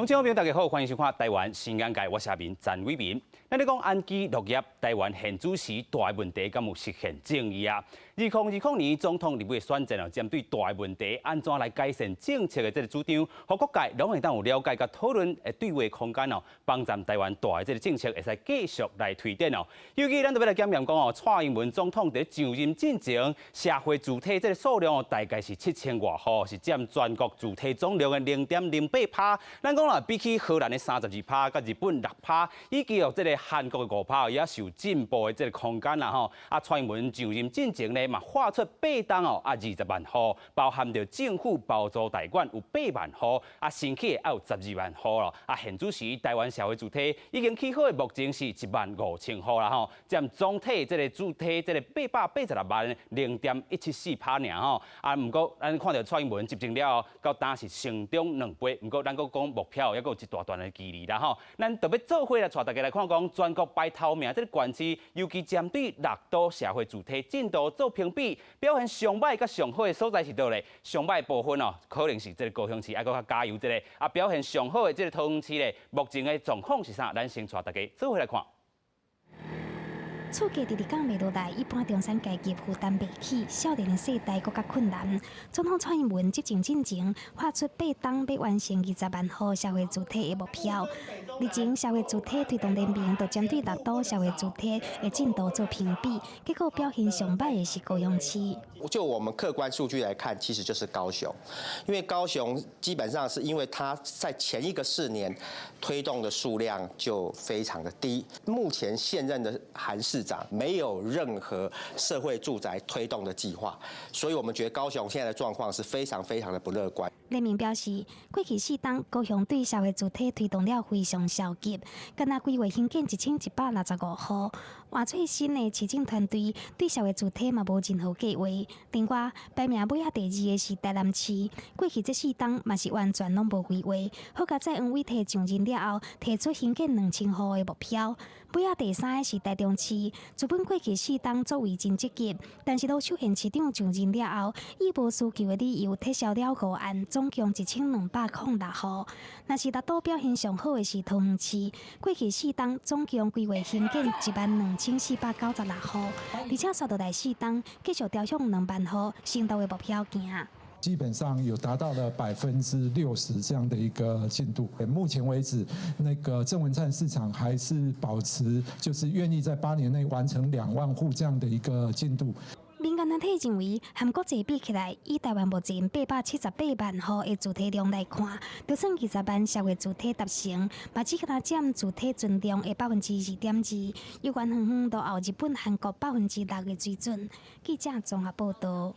乡亲朋友大家好，欢迎收看台湾新眼界，我是阿明詹伟民。咱咧讲安居乐业，台湾现主时大问题敢有实现正义啊？2020年总统立委选战针对大问题，安怎来改善政策的这个主张，和各界拢会当有了解甲讨论的对话空间哦，帮助台湾大的这个政策会使继续来推展哦。尤其咱特别来检验讲哦，蔡英文总统在上任进前，社会主体这个数量哦，大概是7000外户，是占全国主体总量的0.08%。咱讲啦，比起荷兰的32%、甲日本6%，以及哦这个韩国的5%，也是有进步的这个空间啦吼。啊，蔡英文上任进前呢，嘛划出8档哦，20万户，包含着政府包租代管有8万户，啊新起的还有12万户咯。啊，现主时台湾社会主体已经起好的目前是15000户啦吼，占总体这个主体这个886万0.174%尔吼。啊，不过咱看到蔡英文执政了，到当时成长2倍，不过咱讲目标也有一大段的距离啦吼。咱特别做伙来带大家来看讲全国排头名这个县市，尤其针对6都社会主体进度做评比，表现上歹甲上好的所在是倒咧？上歹部分哦，可能是这个高雄市，还搁较加油这个。啊，表现上好的这个桃园市咧，目前的状况是啥？咱先带大家做伙来看。厝价直直降袂落来，一般中产阶级负担袂起，少年的世代更加困难。总统蔡英文执政进前，划出8档要完成20万户社会主体的目标。日前社会主体推动联盟，就针对6都社会主体的进度做评比，结果表现上歹的是高雄市。就我们客观数据来看，其实就是高雄，因为高雄基本上是因为它在前一个4年推动的数量就非常的低，目前现任的韩市长没有任何社会住宅推动的计划，所以我们觉得高雄现在的状况是非常的不乐观。联盟表示，过去4档高雄对社会主体推动了非常消极，敢若规划兴建1165户。换做新的市政团队对社会主体嘛无任何计划。另外，排名尾第2的是台南市，过去这4档嘛是完全拢无规划。好甲蔡英文提上任了后，提出兴建2000户的目标。尾第3的是台中市，原本过去4档作为真积极，但是卢秀燕市长上任了后，以无需求的理由撤销了5案，总共1206户。若是6都表现上好的是桃园市，过去4档总共规划兴建12496户，而且刷到第4档继续朝向2万户新岛的目标行。基本上有达到了60%这样的一个进度。目前为止，那个郑文灿市场还是保持就是愿意在8年内完成2万户这样的一个进度。民间团体认为，和国际比起来，以台湾目前878万户的主体量来看，就算20万社会主体达成，嘛只敢占主体存量的2.2%，有远远远落后日本、韩国6%的水准。记者综合报道。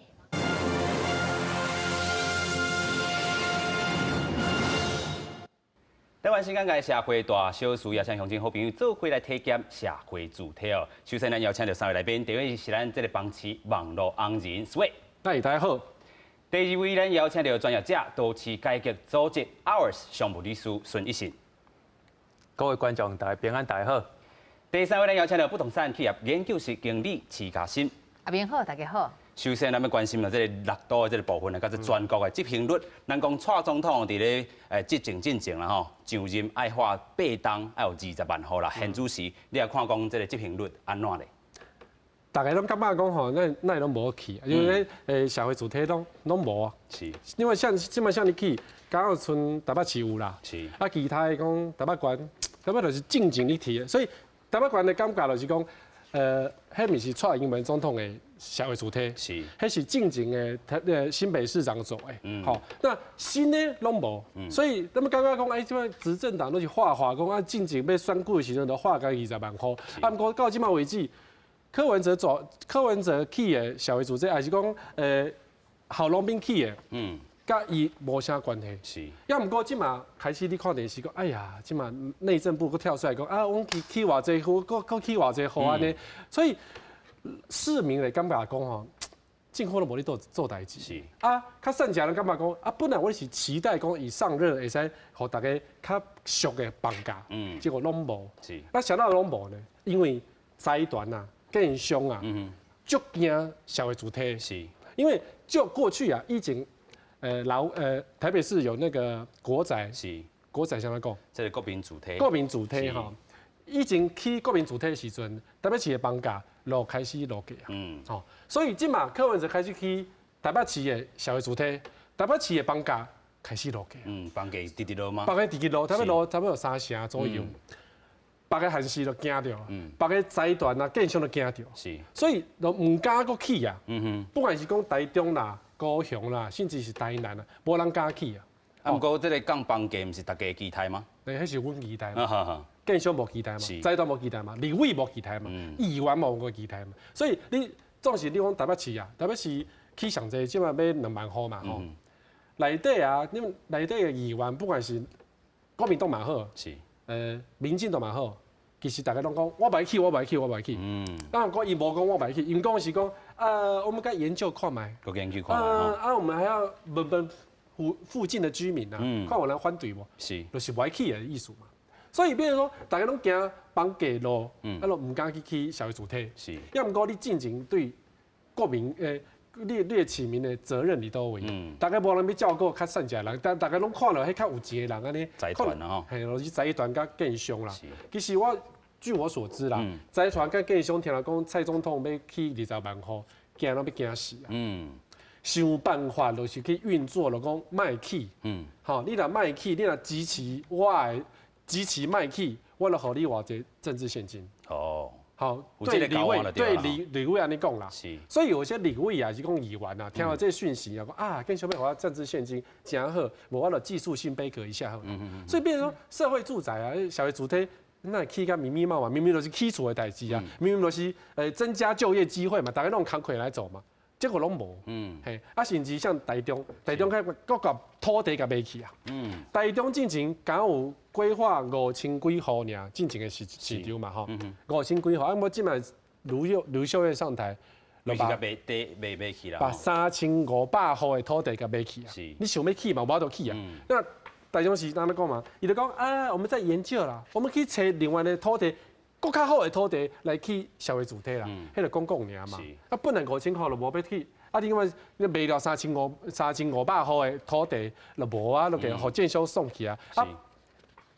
台湾新眼界社会大小事，也请乡亲好朋友做伙来体检社会主体哦。首先，咱邀请到3位来宾，第一位是咱这个帮市网络红人Sway，大家好。第2位咱邀请到专业者都市改革组织 Ours 常务理事孙一信。各位观众，大家平安，大家好。第3位咱邀请到不动产企业研究室经理齐嘉欣。阿明好，大家好。首先，咱要关心了这个6都的这个部分啊，甲这全国的执行率。咱讲蔡总统伫咧执政进前啦吼，上任爱划8档，还有20万户啦。现主时，你来看讲这个执行率安怎咧？大家拢感觉讲吼，那拢无去，因为社会主体拢无啊。是。因为即摆像你去，刚好剩台北市有啦。是。啊，其他的讲台北县，台北就是进前你提的，所以台北县的感觉就是讲，迄毋是蔡英文总统的社会主体，是，迄是进前的新北市长做的，好，那新的拢无，所以他们刚刚讲，哎，即摆执政党都是画讲啊，进前要选举的时阵都划个20万户，啊，不过到即摆为止，柯文哲去的社会主体，还是讲郝龙斌去的，甲伊无啥关系。是。要毋过即马开始你看电视讲，哎呀，即马内政部佫跳出来讲啊，阮去偌济户，佫去偌济户安尼，所以市民的感觉讲吼，政府都无咧做代志。是。啊，较善食人感觉讲啊，本来我是期待讲伊上任会使互大家较俗的放假，结果拢无。是。那想到拢无呢？因为财团啊、建商啊，足惊社会主体。是。因为就过去啊，以前台北市有那个国宅，是国仔向他讲，这个国民主体，国民主体吼，以前起国民主体的时阵，台北市的房价就开始落价啊。吼，所以即马柯文哲开始去台北市的社会主体，台北市的房价开始落价。房价直直落吗？别个直直落，台北落差不多有3成左右。别个县市就惊着，别个财团啊、建商都惊着，是，所以就唔敢搁起啊。不管是讲台中啦、高雄啦，甚至是台南啊，无人敢起啊。不过这个降房价，不是大家期待吗？迄是阮期待啊嘛，哈哈，建商无期待嘛，财团无期待嘛，立委无期待嘛，议员无个期待嘛。所以你总是你讲台北市啊，台北市起上济，即马要2万块嘛吼。内底啊，你们内底的议员，不管是国民党嘛好，是，民进党嘛好，其实大家拢讲我袂去，我袂去，我袂去。当然讲伊无讲我袂去，因讲是讲我们该研究看卖。个研究看卖我们还要问问附近的居民啊，看有人反对无？是，就是袂去的意思嘛。所以变成说，大家拢惊房价落，都唔敢去社会主体。是，要毋过你进前对国民你的市民的责任你都有。大家无人要照顾较善食的人，但大家拢看到迄较有钱的人安尼。财团啊吼，嘿，就是财团甲建商啦。其实据我所知啦，财团甲建商听人讲蔡总统要去20万块，惊拢要惊死啊。想办法就是去运作，就讲卖去。好，你若卖去，你若支持我的支持卖去，我就互你偌济政治现金。哦。好，有这个交换就对了立委安尼讲啦，是，所以有些立委啊是讲议员啊，听到这讯息啊，讲跟小妹我要政治现金，真好，我了技术性背革一下好了，所以变成说社会住宅啊，社会主体那起个密密麻麻，明明都是起厝的代志啊，明明都是增加就业机会嘛，大家拢工课来走嘛，结果拢无，嘿，甚至像台中开各个土地甲买去啊，台中进前敢有规划5000几户尔，进前的市场嘛吼，5000几户，我即摆刘秀燕上台，就把买去啦，把3500户的土地甲买去啊，你想要去嘛，我就去啊，那台中市安尼讲嘛，伊就讲我们在研究啦，我们可以找另外的土地。更较好的土地来去社会主体啦，迄个公共尔嘛，本来5000户就无要去，你因为你卖了3500户的土地就无啊，就给互建商送去啊。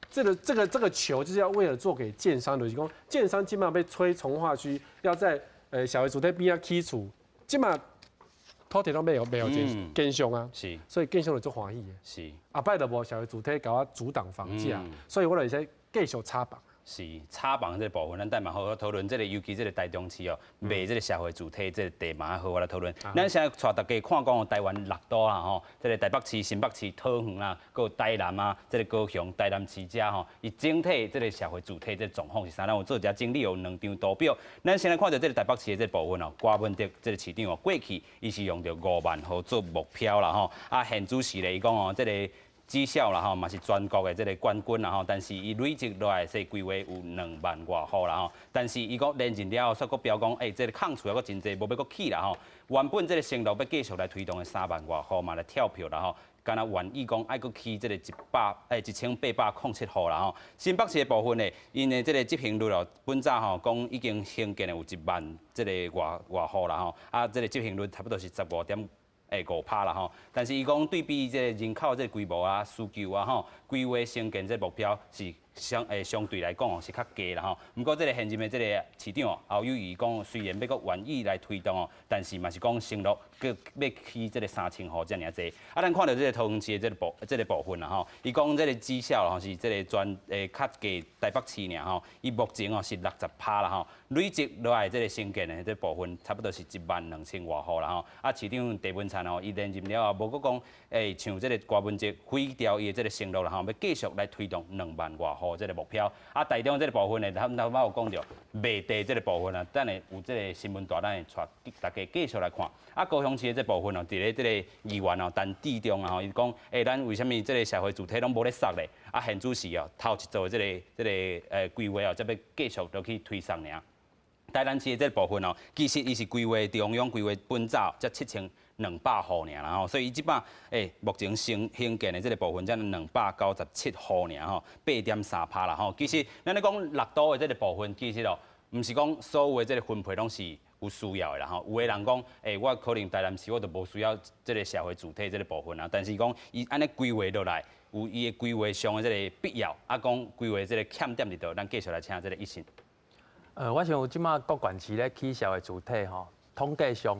这个球就是要为了做给建商，就是讲建商基本上被吹从化区，要在社会主体边啊起厝，基本上土地都没有建商啊，是，所以建商就做欢喜的，是。摆就无社会主体甲我阻挡房价，所以我就在继续插绑。是插房这部分，咱待嘛好好讨论。这个尤其这个台中市哦，卖这个社会主体这个地嘛好，我来讨论。咱现在带大家看讲台湾6都啊吼，这个台北市、新北市、桃园啊，还有台南啊，这个高雄、台南市遮吼，伊整体这个社会主体这状况是啥？咱有做一下整理，有2张图表。咱先来看到这个台北市的这部分哦，郭文德这个市长哦，过去伊是用着5万户做目标啦吼。现主席咧伊讲哦，这个。绩效啦吼，嘛是全国的这个冠军啦吼，但是伊累积落来说规划有2万外户啦吼，但是伊讲连任了后，煞阁标讲，这个空厝还阁真济，无要阁起啦吼。原本这个承诺要继续来推动的3万外户嘛来跳票啦吼，敢若愿意讲爱阁起这个1807户啦吼。新北市的部分呢，因的这个执行率哦，本早吼讲已经兴建的有1万这个外户啦吼，这个执行率差不多是15.5%啦吼，但是伊讲对比这人口这规模啊、需求啊吼，规划兴建这目标是相对来讲哦是较低啦吼。不过这个现任的这个市长哦，侯友宜讲虽然要阁愿意来推动哦，但是嘛是讲承诺要起这个3000户这尔济。咱看到这个桃园市的这个部分啦吼，伊讲这个绩效吼是这个较低台北市尔吼，伊目前哦是60%啦吼，累积落来这个兴建的这部分差不多是12000外户啦吼。市长郑文灿哦，伊连任了后，无阁讲像这个郭文哲毁掉伊的这个承诺啦吼，要继续来推动2万外户这个目标。台中这个部分呢，他们有讲到卖地这个部分啊，等下有这个新闻大，咱会带大家继续来看。高雄市的这部分哦，伫咧这个议员哦，陈志忠啊吼，伊讲咱为什么这个社会主体拢无咧杀咧？现主席哦，头一做这个规划哦，则要继续落去推上尔。台南市的这部分哦，其实伊是规划中央规划本早才7200户尔啦吼，所以伊即摆目前兴建的这个部分才297户尔吼，8.3%啦吼。其实咱咧讲6都的这个部分，其实哦，毋是讲所有的这个分配拢是有需要的啦吼。有的人讲，我可能台南市我就无需要这个社会主体这个部分啊，但是讲伊安尼规划落来。有伊的规划上的这个必要，啊，讲规划这个欠点伫倒，咱继续来请这个一心。我想即马各县市咧起销的主体吼，统计上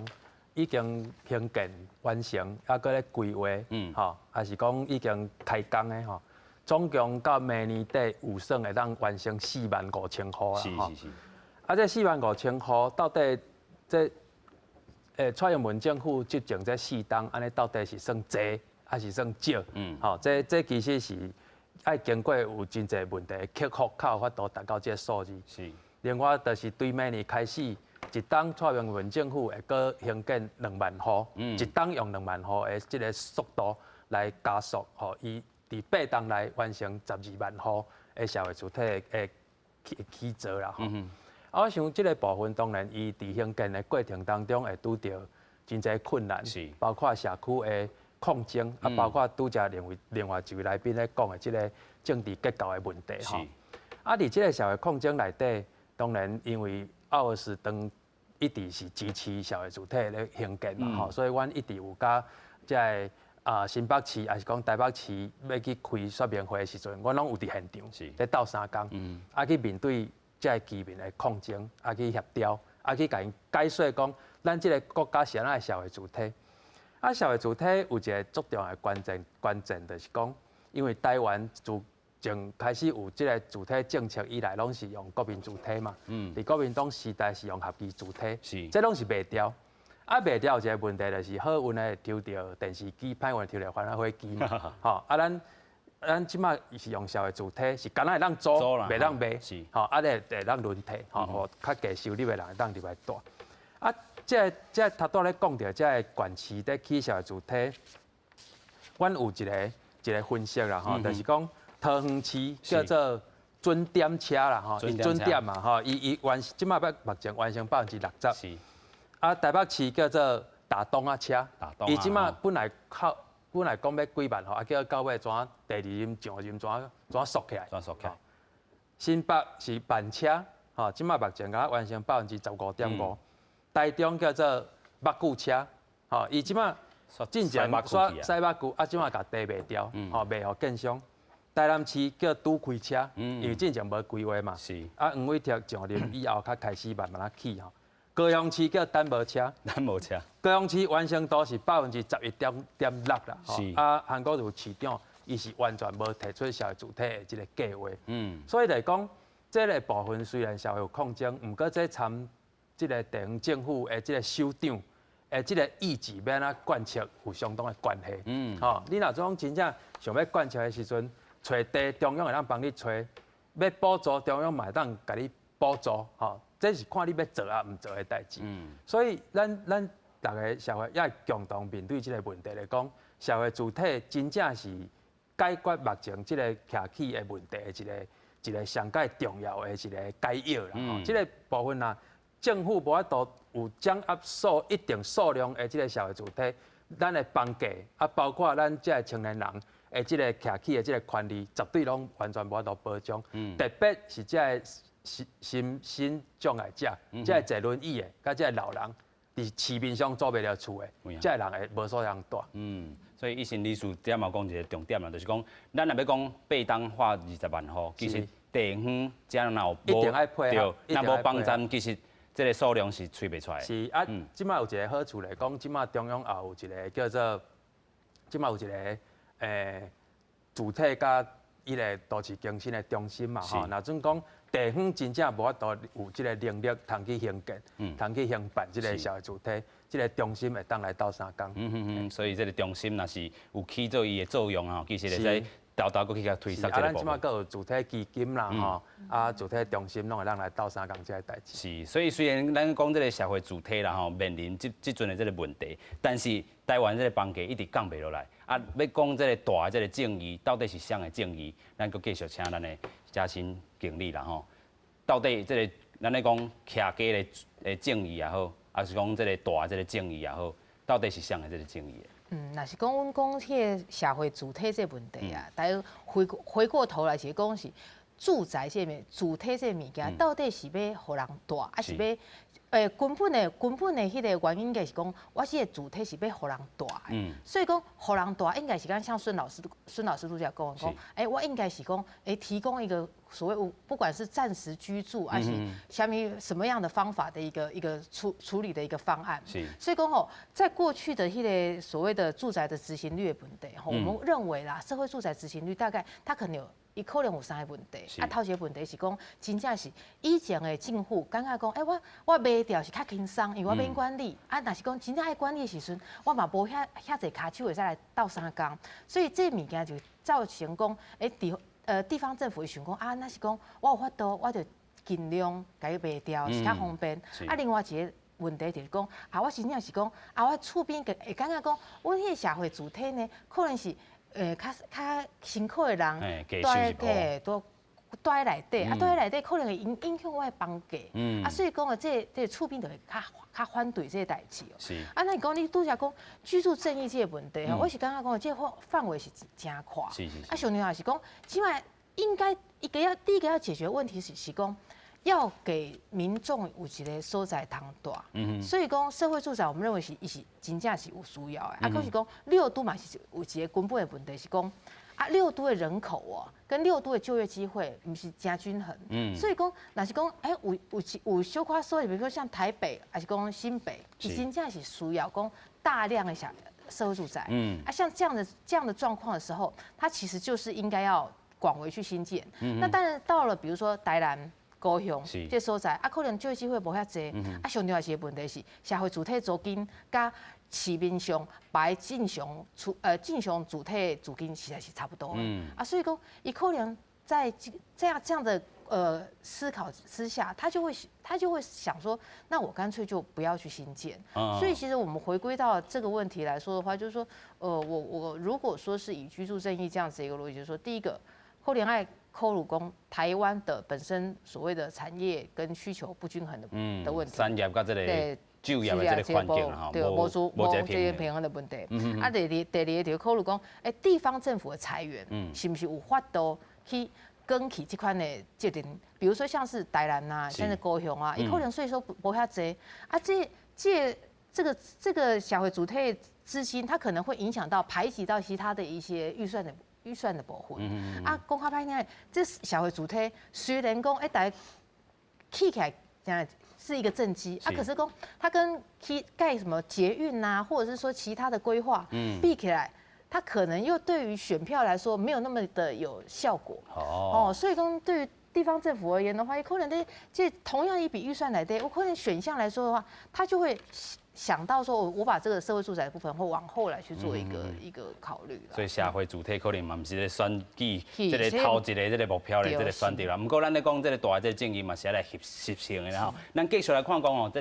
已经兴建完成，还搁咧规划，还是讲已经开工的吼。总共到明年底有算会当完成45000户啦，是。啊，这45000户到底这蔡英文政府执政这4档，安尼到底是算多还是算少？这其实是爱经过有真侪问题克服，才有法度达到这个数字。是。另外，就是对明年开始，一档蔡英文政府会搁兴建2万户，一档用2万户的这个速度来加速，伊伫8档内完成12万户的社会主体的起造啦。我想这个部分当然，伊伫兴建的过程当中会拄到真侪困难，包括社区的抗争，包括拄则另外一位来宾咧讲的这个政治结构的问题吼。伫这个社会抗争内底，当然因为奥尔斯当一直是支持社会主体咧兴建嘛，所以阮一直有甲即个新北市，还是讲台北市要去开说明会的时阵，阮拢有伫现场，咧斗3工，去面对即个居民的抗争，去协调，去甲因解说讲，咱即个国家是安怎的社会主体。社会主体有一个足重要的关键，就是讲，因为台湾自从开始有即个主体政策以来，拢是用国民主体嘛。伫国民党时代是用合议主体，这拢是袂调。袂调有一个问题就是好运的抽到电视机，歹运的抽到翻火机嘛。咱即马是用社会主体，是敢若会当租，袂当卖。会当轮替，互较低收入的人会当入来住。这头拄咧讲到这个县市咧起社会主体，阮有一个分析啦，就是讲桃园市叫做准点车啦，准点嘛，伊即马要目前完成60%。台北市叫做大东啊车，伊即马本来讲要几万吼，叫到尾怎第2任上任怎缩起来？新北是慢车，即马目前甲完成15.5%。台中叫做目久车，伊即马进前刷西目久，即马甲地卖掉，卖互建商。台南市叫拄开车，因为进前无规划嘛。黄伟哲上任以后，才开始慢慢起吼。高雄市叫单无车，高雄市完成度是11.6%啦。韩国瑜市长伊是完全无提出社会主体的这个计划。所以来讲，这个部分虽然社会有抗争，毋过这参这个地方政府的这个首长的这个意志要安怎贯彻有相当的关系。你若种真正想要贯彻的时阵，找地中央会当帮你找，要补助中央嘛会当甲你补助。这是看你要做啊，毋做的代志。所以咱大家社会也共同面对这个问题来讲，社会主体真正是解决目前这个徛起的问题的一个上界重要的一个解药啦。这个部分啊，政府无法度有掌握一定数量的这个社会主体，咱的房价包括咱这个青年人的这个徛起的这个权利，绝对拢完全无法度保障。特别是这个身障碍者，这个坐轮椅的，甲这个老人，伫市面上租袂了厝的，这个人会无所通住。所以一心理事点嘛讲一个重点啦，就是讲，咱若要讲8档花20万户，其实地方这样若一定爱配合，若无帮站，其实这个数量是吹袂出来。是即马有一个好处来讲，即马中央也有一个叫做，即马有一个主体甲伊个都市更新的中心嘛，若准讲地方真正无法度有即个能力，通去兴建，通去兴办即个社会主体，即个中心会当来斗3工。所以这个中心若是有起做伊的作用啊，其实会使豆豆去甲推塞这个部分。咱即马阁有主体基金啦，主体中心拢会当来斗3工这个代志。是，所以虽然咱讲这个社会主体啦面临即阵的这个问题，但是台湾这个房价一直降袂落来。要讲这个大的这个正义，到底是啥的正义？咱阁继续请咱的嘉欣经理啦到底这个咱咧讲徛家的正义也好，还是讲这个大的这个正义也好，到底是啥的这个正义？若是讲阮讲迄个社会主体这问题啊，大家回过头来是讲是住宅这面主体这物件，到底是要互人住，还是要？根本的迄个原因应该是讲，我这个主体是要互人住的，所以讲互人住应该是像孙老师拄则讲，我应该是讲，提供一个所谓不管是暂时居住，还是什么样的方法的一个处理的一个方案。所以讲吼，在过去的迄个所谓的住宅的执行率的问题，我们认为啦，社会住宅执行率大概它可能有。伊可能有3个问题，头一个问题是讲，真正是以前的政府感觉讲，我卖掉是较轻松，因为我免管理。若是讲真正爱管理的时阵，我嘛无遐侪骹手会使来斗3工，所以这物件就造成讲，地方政府会想讲那是讲我有法度，我就尽量甲伊卖掉，是较方便。另外一个问题就是讲，我真正是讲，我厝边会感觉讲，阮迄个社会主体呢，可能是。较辛苦的人，都住喺内底，住喺内底可能会影响我的房价，所以讲这厝边就会较反对这个代志哦。那你讲你拄则讲居住正义这个问题，我是感觉讲这个范围是真宽。上重要是讲，起码应该第一个要解决问题是讲。要给民众有一个所在通住，所以讲社会住宅，我们认为是真正是有需要的。可是讲六都嘛是有一个根本的问题是讲，六都的人口跟六都的就业机会不是真均衡。所以讲，若是讲，有小可所，比如说像台北，还是讲新北，真正是需要讲大量的社会住宅。像这样的状况的时候，它其实就是应该要广为去新建。那当然到了比如说台南。高雄这所在可能就业机会无遐济，上重要是个问题是社会主体租金甲市面上白正常主体租金实在是差不多所以讲伊可能在这样的思考之下，他就会想说，那我干脆就不要去新建。所以其实我们回归到这个问题来说的话，就是说，我如果说是以居住正义这样子一个逻辑，就是说，第一个，可能爱考虑讲台湾的本身所谓的产业跟需求不均衡的问题，产业跟这个就业的这个环境哈，对，无这个平衡的问题。第二就考虑讲，地方政府的裁员，是不是有法度去更起这款的责任？比如说像是台南啊，现在高雄啊，伊可能税收无遐济这个社会主体资金，它可能会影响到排挤到其他的一些预算的部分。讲较歹听，这社会主体虽然讲大家起起来是一个政绩可是讲它跟盖什么捷运啊，或者是说其他的规划比起来，它可能又对于选票来说没有那么的有效果。所以讲对于地方政府而言的话，可能这同样一笔预算来的，我可能选项来说的话，他就会想到说，我把这个社会住宅的部分会往后来去做一个考虑。所以社会主体可能嘛，不是咧选举这个头一个这个目标的这个选择啦。不过咱咧讲这个大这个正义嘛，是来实行的啦吼。咱继续来看讲哦，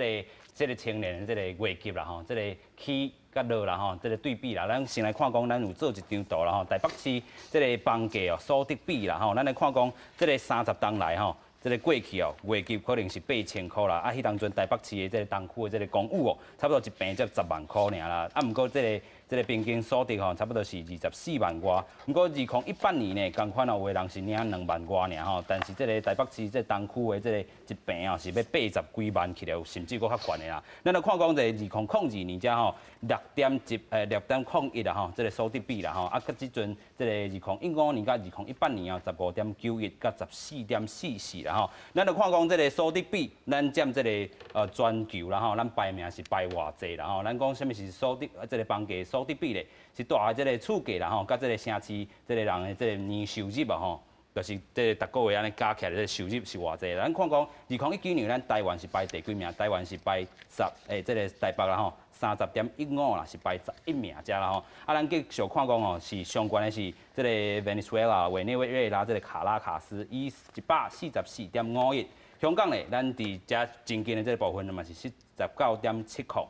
这个青年的这个月级啦吼，这个起甲落啦吼，这个对比啦，咱先来看讲，咱有做一张图啦吼，台北市这个房价哦，所得比啦吼，咱来看讲这个30档来吼。这个过去月级可能是8000块啦，迄当阵台北市的这个东区的这个公寓差不多一平才10万块尔啦，不过这个平均所得差不多是24万外。不过2018年呢，同款有的人是领2万外尔但是这个台北市这东区的这个一平是要80几万起来，甚至搁较悬的啦。咱来看讲这2002年才6.01啦这个所得比啦甲即阵这个2015年甲2018年15.91甲14.44啦咱来看讲这个所得比，咱占这个全球啦咱排名是排偌济啦咱讲什么是所得这个房价所得比咧，是大这个厝价啦甲这个城市这个人的这个年收入就是这逐个月安尼加起来的收入是偌济？咱看讲2019年咱台湾是排第几名？台湾是排这个台北啦30.15啦，是排11名遮啦咱继续看讲是相关的是这个委内瑞拉这个卡拉卡斯以144.51，香港咧，咱伫遮真近的这个部分嘛是49.7块。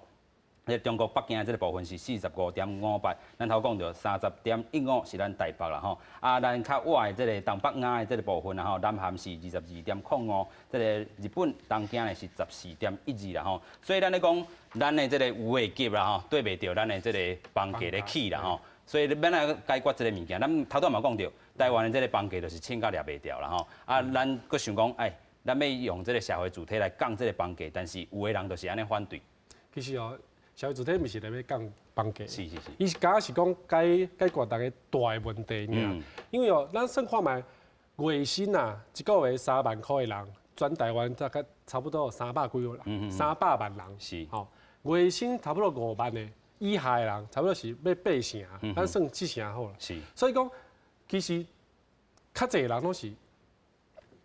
中国北京这个部分是45.58，咱头讲到30.15是咱台北啦咱较外的这个东北亚的这个部分南韩是22.05，这个日本东京呢是14.12啦所以咱咧讲，咱的这个月级啦对袂着咱的这个房价咧起啦所以你要来解决这个物件，咱头拄嘛讲到，台湾的这个房价就是请甲掠袂掉啦吼。啊，咱搁想讲，哎，咱要用这个社会主体来降这个房价，但是有的人就是安尼反对。其实哦，社会主体毋是来要降房价，是。伊是假是讲解决大家大的问题尔。因为哦，咱算看卖月薪啊，一个月3万块的人，全台湾大概差不多有300几个人，300万人。是。吼，月薪差不多5万的以下的人，差不多是要8成，咱算7成好了。是。所以讲，其实较侪人拢是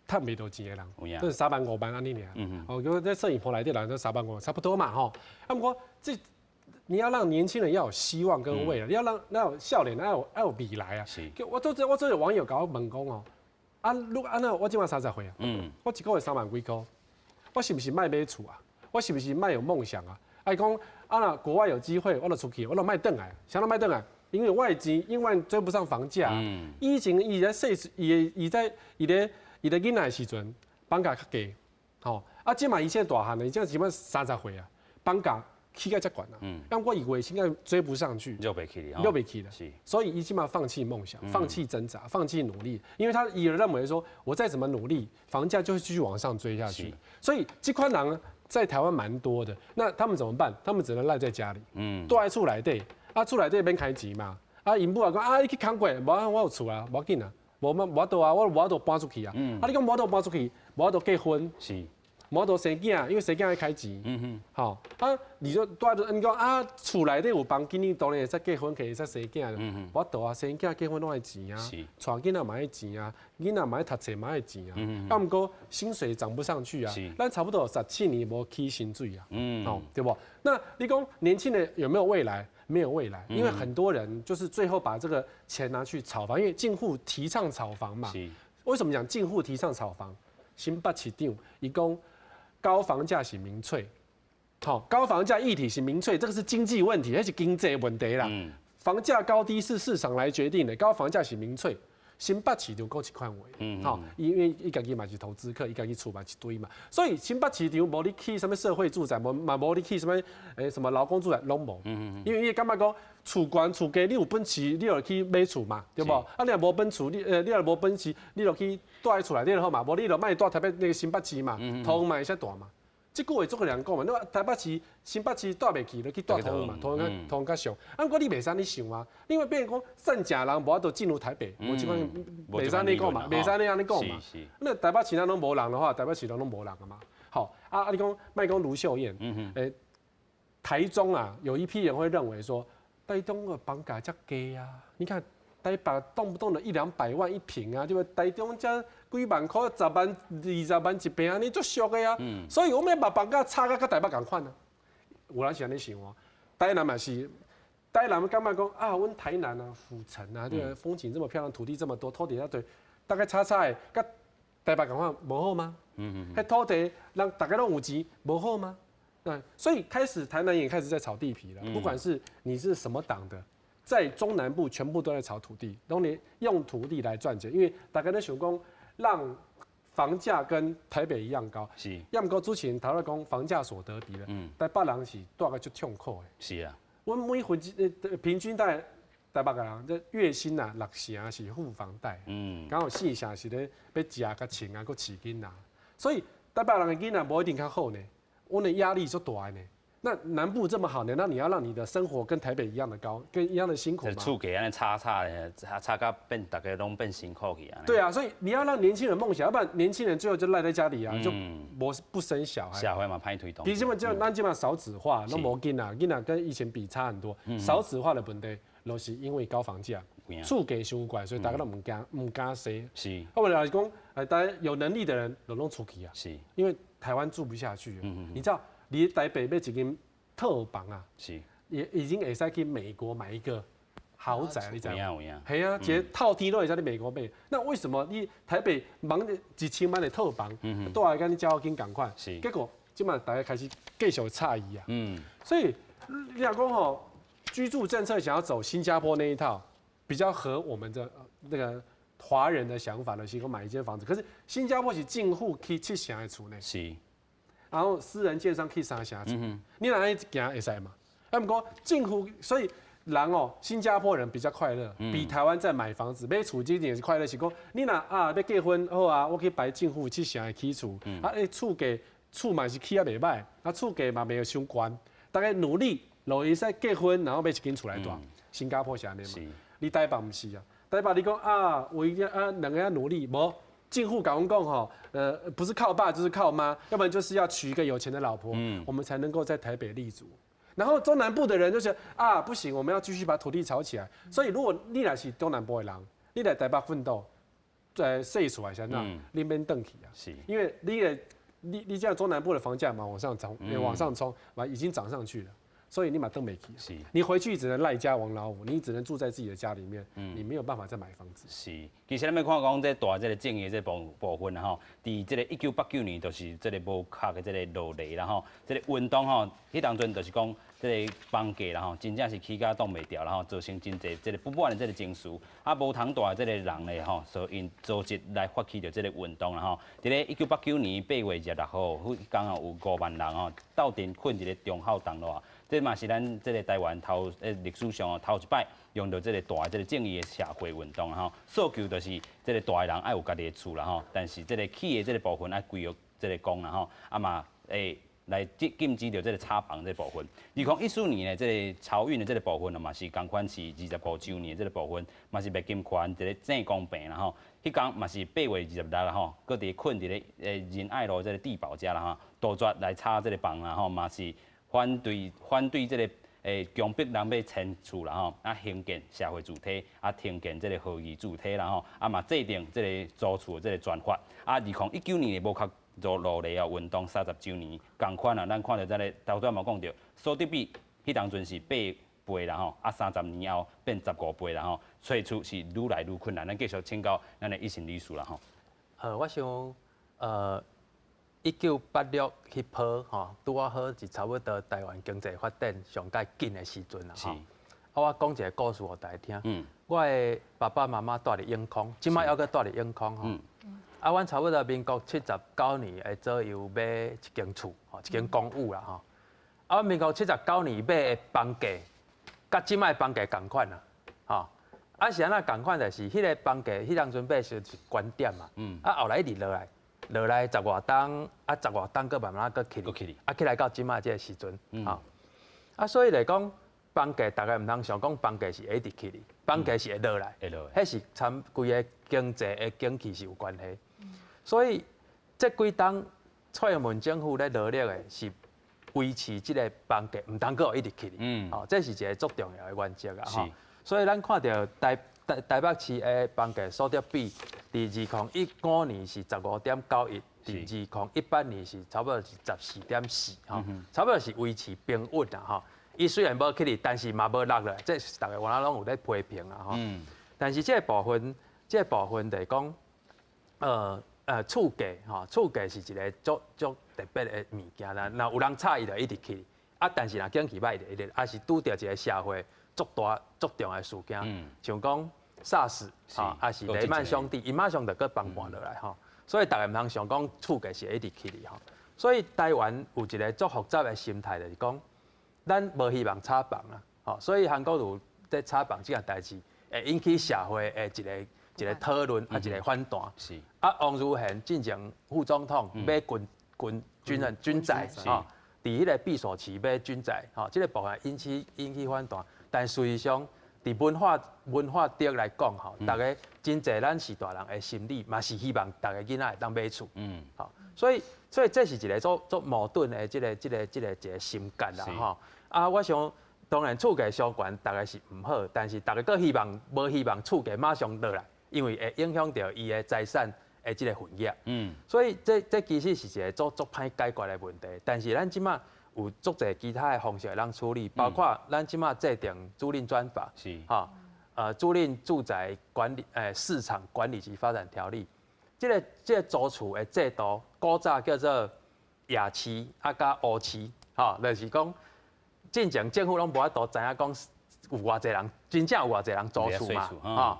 赚袂到钱的人，就是3万5万安尼尔。哦，如果在摄影棚内底人就3万5万，差不多嘛吼。啊，不过这你要让年轻人要有希望跟未来，你要有笑脸，要有未来啊。是。我做有网友甲我问讲哦，那我今晚30岁啊，我一个月3万几块，我是不是卖买厝啊？我是不是卖有梦想啊？哎，讲那国外有机会，我就出去，我就卖转来，想要卖转来，因为外籍永远追不上房价。以前伊在伊在囡仔的时阵，房价较低，吼啊，即嘛伊现在大汉了，伊现在基本30岁啊，房价起价遮悬啊。但我以为现在追不上去，又袂起了，又袂起了。是，所以伊起码放弃梦想，放弃挣扎，放弃努力，因为他也认为说，我再怎么努力，房价就会继续往上追下去。所以这款人在台湾蛮多的，那他们怎么办？他们只能赖在家里，住在厝内底，啊，厝内底免开钱嘛，啊，因母也讲啊，你去扛过，我有厝啊，无要紧啊，无法度啊，我无法度搬出去啊，啊，你讲无法度搬出去，无法度结婚，是，无法度生囝，因为生囝要开钱，好啊，你就住在你讲啊，厝内底有房间，你当然会使结婚，可以使生囝，无法度啊，生囝结婚拢爱钱啊，带囡仔嘛爱钱啊，囡仔嘛爱读册嘛爱钱啊，啊，不过薪水涨不上去啊，咱差不多有17年无起薪水啊，对不？那你讲年轻人有没有未来？没有未来，因为很多人就是最后把这个钱拿去炒房，因为进户提倡炒房嘛。为什么讲进户提倡炒房？新北市长伊讲高房价是民粹，好，高房价议题是民粹，这个是经济问题，那是经济问题啦。房价高低是市场来决定的，高房价是民粹。新北市场够一款话，好，因为伊家己嘛是投资客，伊家己厝嘛一堆嘛，所以新北市场无你去什么社会住宅，无你去什么什么劳工住宅拢无，因为伊感觉讲厝悬厝低，你有本事你就去买厝嘛，对不？啊，你若无本事，你若无本事，你就去住喺厝内底好嘛，无你就卖住台北那个新北市嘛，头嘛会使大嘛。这句话做个人讲嘛，你话台北市、新北市住袂起，就去住头嘛，头较上。啊，不过你袂使你想啊，因为变讲善假人无法度进入台北，无即款袂使你讲嘛，袂使你安尼讲嘛。那台北市咱拢无人的话，台北市拢无人啊嘛。好啊，你讲卖讲卢秀燕，台中啊，有一批人会认为说，台中的房价较低啊，你看。台北动不动的100-200万一平啊，对不对？台中才几万块，10万、20万一平，安尼足俗的呀。所以我们要把房价差甲台北共款啊。有人是安尼想哦，台南嘛是，台南感觉讲啊，阮台南啊、府城啊，对不对？风景这么漂亮，土地这么多，土地一堆，大概差的，甲台北共款无好吗？迄土地让大家都有钱，无好吗？所以开始台南也开始在炒地皮了，不管是你是什么党的。在中南部全部都在炒土地，然后你用土地来赚钱，因为大家在想讲让房价跟台北一样高，是。要么讲之前头来讲房价所得比的，台北人是大概就痛苦的。是啊，我每份平均台北人这月薪啊6成是付房贷，刚好4成是咧要食甲穿啊，搁饲囡仔，所以台北人的囡仔无一定较好呢，我的压力就大呢。那南部这么好，难道你要让你的生活跟台北一样的高，跟一样的辛苦吗？厝价安尼差的，差到变大家拢变辛苦去啊。对啊，所以你要让年轻人梦想，要不然年轻人最后就赖在家里啊，就不生小孩。小孩嘛，歹推动。基本就咱基本上少子化，拢无囡仔，囡仔跟以前比差很多。少子化的问题，都是因为高房价，厝价伤贵，所以大家都唔敢生。是。我们来讲，大家有能力的人都拢出去啊。是。因为台湾住不下去，你知道？离台北买一间套房啊，是也已经会使去美国买一个豪宅，你知道吗？系啊，其实套厅都会使去美国买。那为什么你台北忙1000万的套房，都还跟你交金赶快？结果今晚大家开始继续差异啊。所以你讲吼，居住政策想要走新加坡那一套，比较合我们的那个华人的想法的，是讲买一间房子。可是新加坡是进户去7成的厝呢。是。然后私人建商可以3成厝，你哪一行会使嘛？啊，不过政府所以人哦，新加坡人比较快乐，比台湾在买房子、买厝这点是快乐。是讲你若要结婚好啊，我去摆政府去想来起厝，厝嘛是起啊袂歹，厝价嘛袂有伤悬，大家努力，落去使结婚，然后买一间厝来住。新加坡是安尼嘛？你台北唔是啊？台北你讲啊，我一定两个要努力，无政府甲阮讲吼，不是靠爸就是靠妈，要不然就是要娶一个有钱的老婆，我们才能够在台北立足。然后中南部的人就觉得啊，不行，我们要继续把土地炒起来。所以如果你若是中南部的人，你来台北奋斗，细厝还是那，你免登去啊。是，因为你这样中南部的房价嘛往上冲，已经涨上去了。所以你嘛登没去，是，你回去只能赖家王老五，你只能住在自己的家里面，你没有办法再买房子。是，其实咱要看讲这大这个正义这部分吼，伫这个1989年就是这个无卡的这个落雷啦吼，这个运动吼，迄当阵就是讲这个房价啦吼，真正是起价挡袂掉啦吼，造成真侪这个不满的这个情绪，啊无通大这个人咧吼，所以因组织来发起着这个运动啦吼。伫咧1989年8月26号，刚好有5万人吼，斗阵困一个中孝东路。这嘛是咱这个台湾历史上头一摆用到这个大这个正义的社会运动吼，诉求就是这个大人爱有家己的厝啦吼，但是这个起的这个部分爱规划这个讲啦吼，啊嘛来禁止着这个插房这部分。2014年的这个漕运的这个部分嘛是同款是25周年的这个部分，嘛是白金宽这个正公平啦吼。迄天嘛是8月26日啦吼，搁伫困伫咧仁爱路这个地堡家啦吼，杜绝来插这个房啦吼，嘛是。反对这个强迫人要迁厝啦吼，啊兴建社会主体，啊兴建这个合宜主体啦吼，啊嘛制定这个租厝的这个专法。啊2019年的无壳做落嚟啊运动30周年，同款啊，咱看到这个头段嘛讲到，所得比迄当阵是8倍啦吼，啊30年后变15倍啦吼，找厝是愈来愈困难。咱继续请教咱的一心理事啦吼。我想1986迄波吼，拄啊好是差不多台湾经济发展上介紧的时阵啦吼。我讲一个故事互大家听。我的爸爸妈妈住伫永康，即摆还阁住伫永康吼。阮差不多民国79年的左右买一间厝，吼，一间公寓啦吼。阮民国79年买的房价，甲即摆房价同款啦，吼。是安那同款，就是迄个房价，迄当阵买是关点嘛。后来一直落来10外档，10外档搁慢慢搁起哩，起来到即摆即个时阵，所以来讲，房价大概毋通想讲房价是会一直起哩，房价是会落来，迄是参规个经济的景气是有关系。所以这几档蔡英文政府咧努力的是维持即个房价毋通搁一直起哩，这是一个足重要的原则啊，吼。所以咱看到台北市的房价所得比，伫2015年是15.91，伫2018年是差不多是14.4，吼，差不多是维持平稳啦，吼。伊虽然无起哩，但是嘛无落来，这是大家原来拢有咧批评啦，吼。但是这个部分就是讲，厝价，吼，厝价是一个足特别的物件啦。那有人差伊就一直起，但是若景气歹一直，是拄着一个社会足大足重的事件，像讲SARS，是雷曼兄弟，伊马上就搁崩盘落来，吼。所以大家毋通想讲厝价是一直起哩，吼。所以台湾有一个足复杂的心态，就是讲，咱无希望插房啦，吼。所以韩国有在插房这件代志，会引起社会的一个讨论，一个反弹。是。王如贤进前副总统买军债，吼，伫迄个避暑期买军债，吼，这个部分引起反弹。但事实上，伫文化底来讲，吼，大家真侪咱是大人的心理，嘛是希望大家囡仔会当买厝，吼。所以这是一个做矛盾的一个心结啦，吼。我想当然厝价相关大概是唔好，但是大家都无希望厝价马上落来。因为会影响到伊的财产的这个分业，所以这其实是一个足歹解决的问题。但是咱即马有足侪其他的方式来处理，包括咱即马制定租赁专法，是租赁住宅管理市场管理及发展条例，这个租厝的制度，古早叫做野市甲乌市，就是讲进前政府拢无法度知影讲有偌济人，真正有偌济人租厝嘛，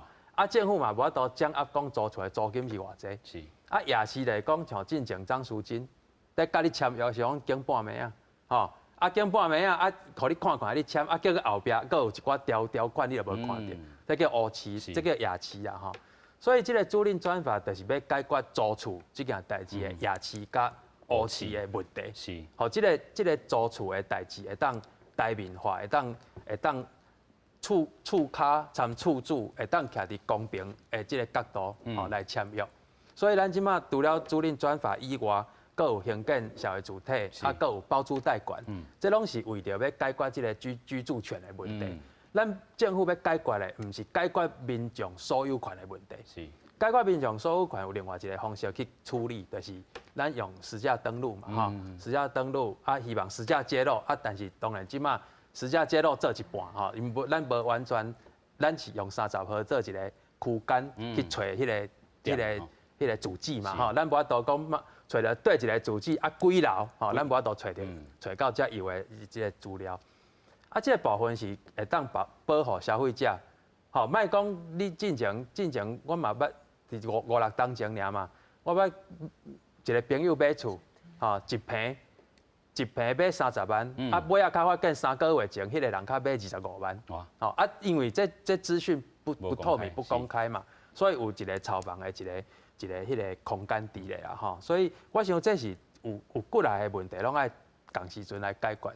政府嘛无法度掌握讲租厝的租金是偌济。是。夜市来讲，像进前张淑金，在甲你签约是讲经半暝啊，啊，经半暝啊，互你看看，你签，啊，叫佢后壁，佮有一寡条款你就无看到，这叫乌市，这叫夜市啊吼。所以这个租赁转法就是要解决租厝这件代志的夜市甲乌市的问题。是，吼，这个租厝的代志会当台面化，会当厝卡参厝主会当徛伫公平的这个角度吼来签约。所以咱即马除了租赁转法以外，佮有兴建社会主体，啊，佮有包租代管，这拢是为着要解决这个居住权的问题。咱政府要解决的，毋是解决民众所有权的问题，是解决民众所有权有另外一个方式去处理，就是咱用实价登录嘛，吼，实价登录啊，希望实价揭露啊，但是当然即马实价揭露做一半吼，因为咱无完全，咱是用30号做一个区间去找迄个主计嘛，吼，咱无法度讲找着对一个主计啊几楼，吼，咱无法度找到遮有的即个资料。啊，这个部分是会当保护消费者，吼，莫讲你进前我嘛捌伫五六当前尔嘛，我捌一个朋友买厝，吼，一平买30万，啊，尾啊较发现3个月前，迄个人较买25万，吼，啊，因为这资讯不透明、不公开嘛，所以有一个炒房的一个迄个空间伫咧啊，吼，所以我想这是有过来的问题，拢爱同时阵来解决。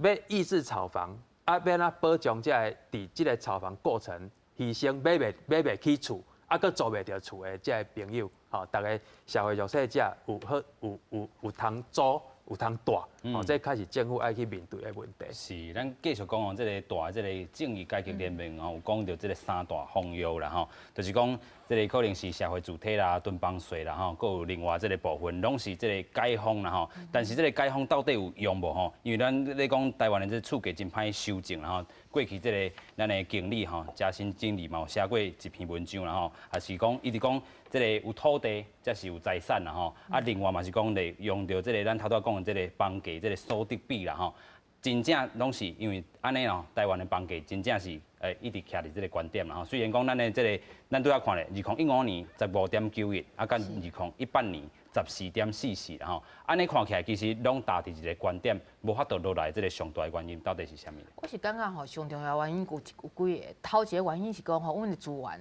要抑制炒房，啊，要哪保障这个伫这个炒房过程牺牲买袂起厝，啊，佮租袂着厝的这个朋友，吼，大家社会弱势者有通租。有通大，哦，这开始政府爱去面对的问题。是，咱继续讲哦，这个大这个正义改革联盟哦，有讲到这个3大方向啦吼，就是讲这个可能是社会主体啦、囤房税啦吼，佮有另外这个部分，拢是这个解封啦吼。但是这个解封到底有用无吼？因为咱咧讲台湾的这厝价真歹修正啦吼。过去这个咱的经理吼，嘉兴经理嘛有写过一篇文章啦吼，也是讲一直讲这个有土地，才是有财产啦吼。啊，另外嘛是讲咧用到这个咱头拄讲的这个房价这个所得比啦吼，真正拢是因为安尼哦，台湾的房价真正是一直徛伫这个观点啦吼。虽然讲咱的这个咱拄仔看咧，2015年15.91，啊，甲2018年14.44啦吼，安尼看起来其实拢达伫一个观点，无法度落来这个上大的原因到底是啥物？我是感觉吼，上重要原因有几个，头一个原因是讲吼，阮的资源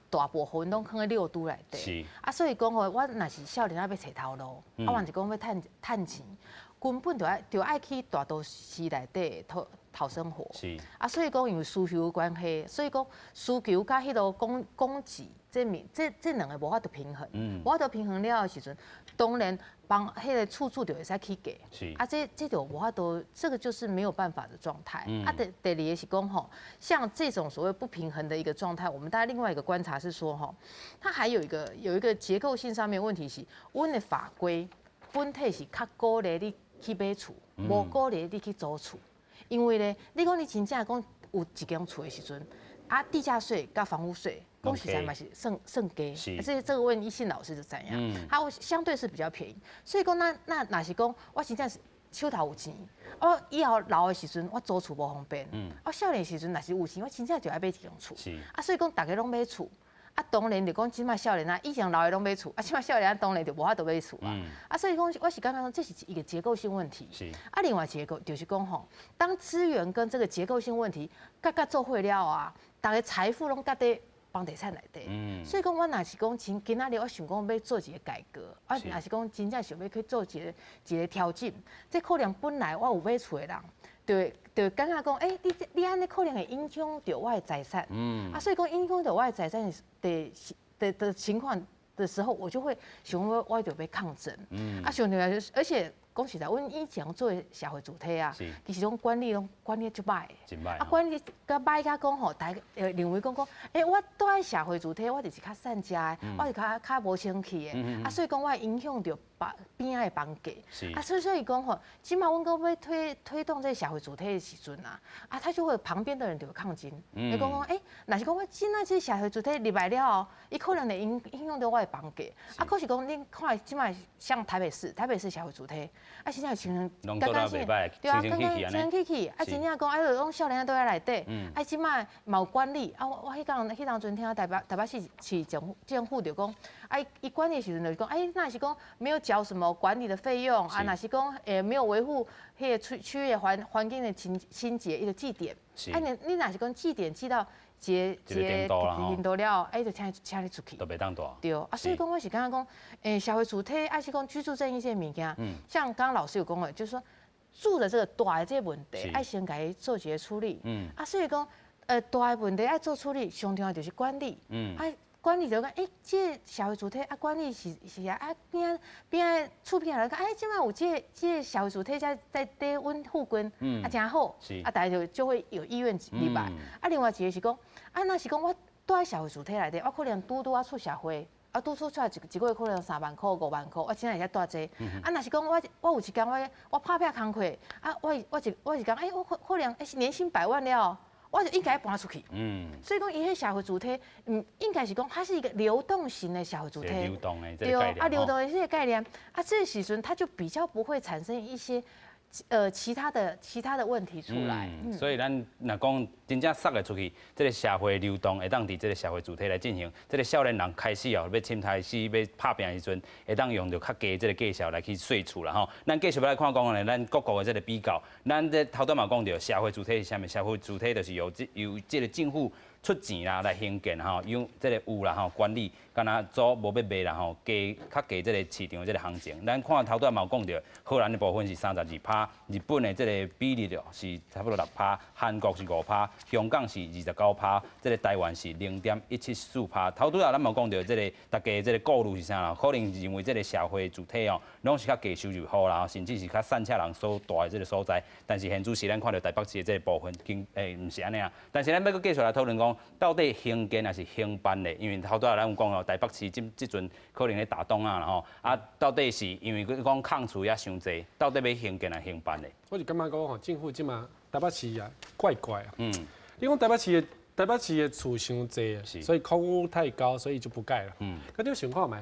大部分拢放在6都内底，是啊，所以讲吼，我若是少年仔要找头路，啊，还是讲要趁钱，根本就爱去大都市内底讨生活，是啊，所以讲因为需求的关系，所以讲需求甲迄个供给这两个无法度平衡，无法度平衡了的时阵，当然帮迄个厝主就会使起价，啊，这就无法度，这个就是没有办法的状态。啊，第二个是讲吼，像这种所谓不平衡的一个状态，我们大家另外一个观察是说吼，它还有一个结构性上面问题是，阮的法规本体是较鼓励你去买厝，无鼓励你去租厝。因为咧，你讲你真正讲有一间厝的时阵，啊，地价税甲房屋税，讲实在嘛是算低，这个问一信老师就知影，它相对是比较便宜。所以讲那若是讲我真正是手头有钱，我以后老的时阵我租厝无方便，我少年时阵若是有钱，我真正就爱买一间厝。啊，所以讲大家拢买厝。啊，当然就讲即摆少年啊，以前老的拢买厝，啊，即摆少年当然就无法度买厝啊。啊，所以讲我是感觉讲这是一个结构性问题。啊，另外结构就是讲吼，当资源跟这个结构性问题做伙了啊，大家财富拢伫房地产内底。所以讲我若是讲今仔日我想讲要做一个改革，啊，若是讲真正想要去做一个调整，这可能本来我有买厝的人。就感觉讲，你安尼可能会影响到我的财产，啊，所以讲影响到我的财产的情况的时候，我就会想我就要抗争，啊，上重要就是，而且讲实在，阮以前做社会主体啊，其实种管理足歹，啊，管理甲歹甲讲吼，大家认为讲，我住喺社会主体，我就是较善食的，我是较无清气的，啊，所以讲我会影响到边仔的房价，啊，所以讲吼，起码阮讲要推动这社会主体的时阵啊，啊，他就会旁边的人就会抗争，你讲若是讲我今仔这社会主体入来了后，伊可能会影响到我的房价，啊，可是讲恁看即摆像台北市社会主体。啊，真正情形刚刚是，对啊，刚刚情形起起，啊，真正讲，哎，拢少年都在内底，啊，即摆嘛有管理，啊，我迄当阵听台北市政府就讲，啊，伊管理时阵就讲，若是讲没有缴什么管理的费用啊？哪是讲没有维护迄个区域的环境的清洁，一个祭点。啊，你哪是讲祭点祭到一个程度了，哎，就请你出去。都袂当大。对啊，所以讲我是感觉讲，社会主体还是讲居住正义这些物件，像刚刚老师有讲的，就是说住的这个大的这个问题，爱先给做一个处理。啊，所以讲，大的问题爱做处理，上重要就是管理。管理就讲，这社会主体啊，管理是啊，边厝边来讲，即摆有这社会主体在对阮附近，啊，真好，啊，大家就会有意愿入来。啊，另外一个是讲，啊，若是讲我住在社会主体内底，我可能拄啊出社会，啊，拄出来一个月可能3万块、5万块，我真系在住这。啊，若是讲我有一天我拍拼工课，啊，我一讲，我可能年薪100万了。我就应该搬出去。所以讲，伊迄社会主体，应该是讲，它是一个流动型的社会主体。流动的这个概念。啊，流动的这个概念，啊，这时阵它就比较不会产生一些其他的问题出来。所以咱若讲真正塞得出去，这个社会流动会当伫这个社会主体来进行。这个少年人开始要开始要拍拼的时阵，会当用着较低这个价钱来去说厝啦吼。咱继续来看讲咧，咱各国的这个比较，咱这头段嘛讲到社会主体是啥物？社会主体就是由这个政府出钱啦来兴建吼，用这个有啦吼管理，敢若租无要卖啦吼，较低这个市场这个行情。咱看头段嘛有讲到，荷兰的部分是32%，日本的这个比例哦是差不多6%，韩国是5%，香港是29%，这个台湾是0.174%。头拄仔咱嘛讲到这个大家这个顾虑是啥啦？可能是因为这个社会主体哦，拢是较低收入户啦，甚至是较散车人所住的这个所在。但是现主是咱看到台北市的这个部分，唔是安尼啊。但是咱要搁继续来讨论讲，到底兴建还是兴办的？因为头拄仔咱有讲哦，台北市即阵可能咧打洞啊啦吼，啊到底是因为佢讲空厝也伤济，到底要兴建还是兴办的？我就感觉讲吼，政府即嘛台北市啊怪怪啊。你讲台北市的厝伤济，所以空屋太高，所以就不盖了。可你有想看没？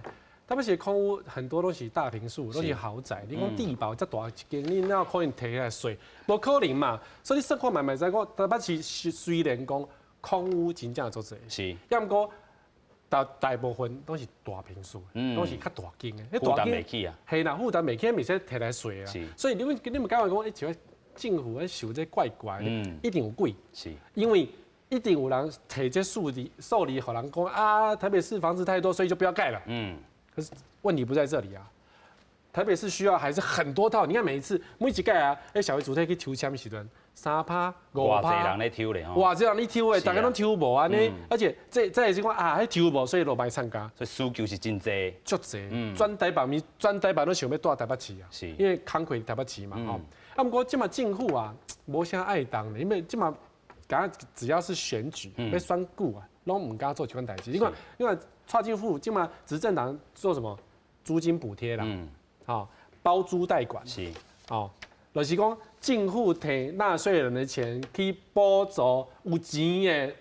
台北市的空屋很多都是大坪数，都是豪宅。你讲地堡这大一间，你哪有可能摕起来睡？无可能嘛。所以你算看买知讲台北市虽然讲空屋真正做济，是，要毋过大部分都是大坪数，都是较大间的。负担袂起啊。系啦，负担袂起，未使摕来睡啊。所以你们感觉讲，像政府咧收这怪怪，一定有贵。是，因为一定有人摕这受理，互人讲啊，台北市房子太多，所以就不要盖了。可是问题不在这里啊，台北市需要还是很多套。你看每一盖啊，社会主体去抽签时阵，3%、5%，偌侪人咧抽咧吼，偌侪人咧抽诶，大家拢抽无安尼，而且这也是讲啊，迄抽无，所以落来参加。所以需求是真济，足济，全台北都想要住台北市啊，是，因为工课台北市嘛吼。啊，不过即嘛政府啊，无啥爱当的，因为即嘛，只要是选举要选举啊，拢唔敢做这款代志。因为蔡政府即嘛执政党做什么租金补贴啦，包租代管是，就是讲政府摕纳税人的钱去补助有钱的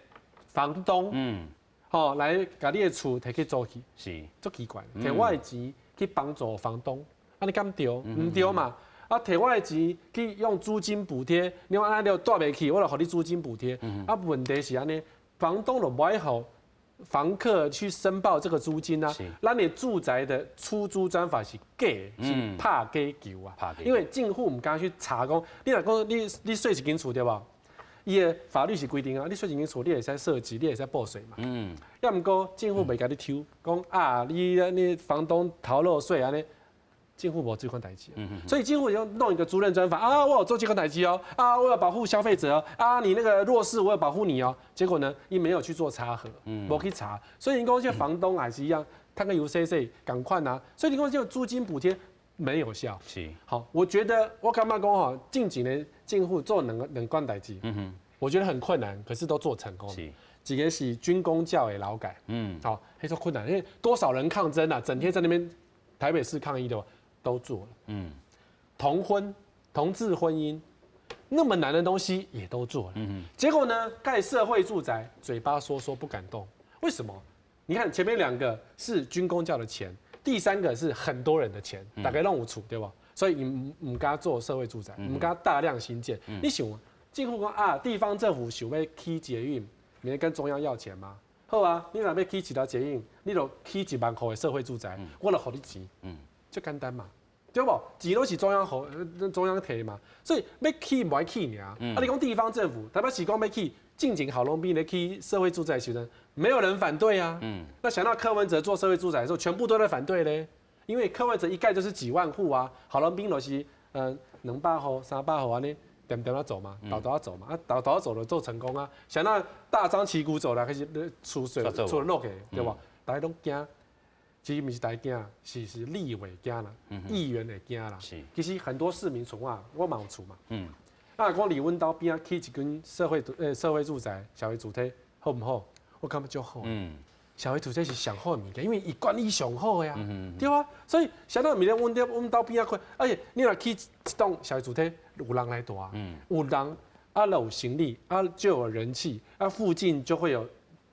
房东，来把你的厝摕去租去，是，足奇怪，摕我的钱去帮助房东，啊你敢对？唔对嘛？啊，摕我的钱去用租金补贴，你讲啊你住袂起，我就互你租金补贴。啊，问题是安尼，房东就不爱互房客去申报这个租金啊。咱的住宅的出租专法是假，是怕假球啊。因为政府唔敢去查讲，你若讲你税一间厝对吧？伊的法律是规定啊，你税一间厝你会使设籍，你会使报税嘛。要毋过政府袂甲你抽，讲啊你房东逃漏税安尼。政府无这款代志，所以政府要弄一个租赁专法啊，我有做这款代志哦，啊，我要保护消费者哦，啊，你那个弱势我要保护你哦。结果呢，伊没有去做查核，无去查，所以你讲这房东还是一样，他跟 UCC 赶快拿，所以你讲这个租金补贴没有效。是，好，我觉得我感觉讲哈，近几年政府做两款代志，我觉得很困难，可是都做成功。是，几个是军公教的劳改，好，很说困难，因为多少人抗争啊，整天在那边台北市抗议的。都做了，同志婚姻那么难的东西也都做了，结果呢，盖社会住宅嘴巴说不敢动，为什么？你看前面2个是军公教的钱，第3个是很多人的钱，大概让我处对吧？所以唔敢做社会住宅，唔敢大量新建。你想，政府讲啊，地方政府想要起捷运，你跟中央要钱吗？好啊，你若要起一条捷运，你就起1万块的社会住宅，我就给你钱。就简单嘛，对不？钱都是中央提嘛，所以要起不爱起尔。啊，你讲地方政府，台北市讲要起近景郝龙斌的起社会住宅时阵，没有人反对啊。那想到柯文哲做社会住宅的时候，全部都在反对嘞，因为柯文哲一盖就是几万户啊，郝龙斌就是200户、300户安尼。点啊走嘛，倒啊走嘛，倒啊走了做成功啊！想到大张旗鼓走了，开始出水出落去，对吧？大家都惊，其实不是大家惊，是立委惊啦，议员会惊啦。其实很多市民厝啊，我嘛有厝嘛。那讲离阮兜边啊起一间社会住宅、小的主体好唔好？我感觉就好。小的主体是上好的物件，因为伊管理上好的呀，对啊。所以想到明天阮兜边啊看，而且你若起一栋小的主体。有人来住啊，有人啊，有行李啊，就有人气啊，附近就会有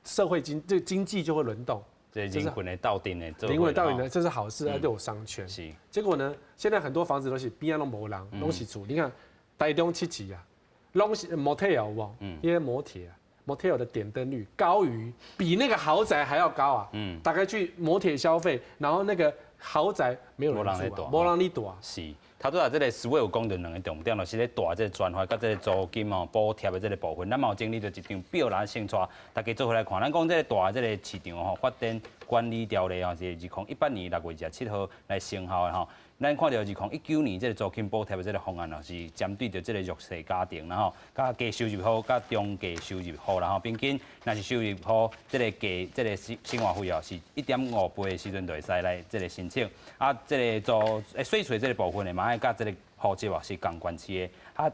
社会经济就会轮动，这灵魂的到顶的，灵魂到顶的，这是好事啊，又有商圈。是，结果呢，现在很多房子都是边啊都无人，拢是厝。你看台中7期啊，拢是 motel 有无？因为摩铁啊 ，motel 的点灯率高于比那个豪宅还要高啊。大概去摩铁消费，然后那个豪宅没有人住啊，没人你住啊。是。头拄仔即个思维有讲到两个重点咯，是咧大即个转化甲即个租金哦补贴的即个部分，咱嘛有整理到一张表来先带大家做回来看。咱讲即个大即个市场吼，发展管理条例吼是2018年6月17号来生效的吼。咱看到2019年即个租金补贴的即个方案哦，是针对着即个弱势家庭然后甲低收入户、甲中低收入户然后平均若是收入户即个即个生活费哦是1.5倍的时阵就会使来即个申请。啊，即个做税税即个部分的嘛，爱甲即个户籍哦是共关系的。啊，